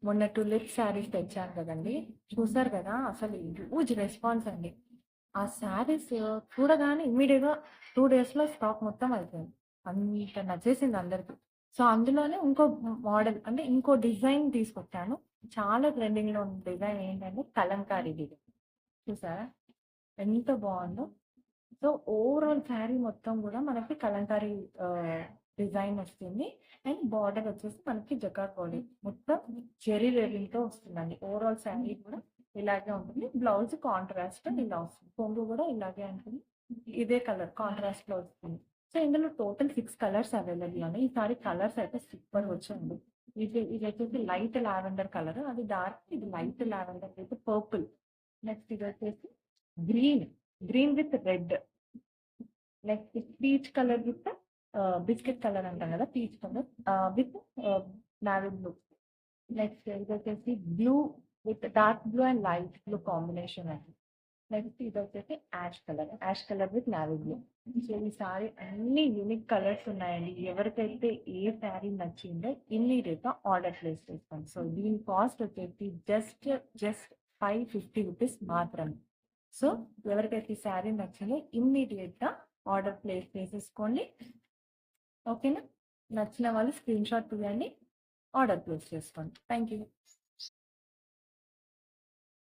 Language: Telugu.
మొన్న టులిప్ శారీస్ తెచ్చాను కదండీ! చూసారు కదా! అసలు హ్యూజ్ రెస్పాన్స్ అండి. ఆ శారీస్ చూడగానే ఇమ్మీడియేట్‌గా 2 డేస్‌లో స్టాక్ మొత్తం అయిపోయింది. అంత నచ్చేసింది అందరికి. సో, అందులోనే ఇంకో మోడల్ అంటే ఇంకో డిజైన్ తీసుకొచ్చాను. చాలా ట్రెండింగ్‌లో ఉన్న డిజైన్ ఏంటంటే కలంకారీ డిజైన్. చూసారా? ఎంత బావుందో! సో, ఓవరాల్ శారీ మొత్తం గూడా మనకి కలంకారీ ఆహ్, డిజైన్ వస్తుంది. అండ్ బార్డర్ వచ్చేసి మనకి జకార్డ్ బార్డర్. మొత్తం జెరీ రేవింగ్‌తో వస్తుందండి. ఓవరాల్ శారీ కూడా ఇలాగే ఉంటుంది. బ్లౌజ్ కాంట్రాస్ట్ ఇలా వస్తుంది. కొంగు గూడా ఇలాగే ఉంటుంది. ఇదే కలర్ కాంట్రాస్ట్‌లో వస్తుంది. సో, ఇందులో టోటల్ 6 కలర్స్ అవైలబుల్ ఉన్నాయి. ఈసారి కలర్స్ అయితే సూపర్‌గొచ్చాయండి. ఇదొచ్చేసి లైట్ లావెండర్ కలర్. అది డార్క్. ఇది light lavender with purple. Next ఇదొచ్చేసి green. Green with red. Next peach colour with biscuit colour అంటాం కదా! Peach colour with navy blue. Next ఇదొచ్చేసి blue with dark blue and light blue combination అండి. నెక్స్ట్ ఇదొచ్చేసి ash colour with navy blue. So, ఈ సారీ అన్ని యూనిక్ కలర్స్ ఉన్నాయండి. ఎవరికైతే ఏ శారీ నచ్చిందో ఇమ్మీడియేట్‌గా ఆర్డర్ ప్లేస్ చేసుకోండి. సో, దీని కాస్ట్ వచ్చేసి జస్ట్ 550 రూపీస్ మాత్రమే. సో, ఎవరికైతే ఈ శారీ నచ్చిందో ఇమ్మీడియేట్‌గా ఆర్డర్ ప్లేస్ చేసేసుకోండి. ఓకేనా? నచ్చిన వాళ్ళు స్క్రీన్‌షాట్ తీయండి. ఆర్డర్ ప్లేస్ చేసుకోండి. Thank you.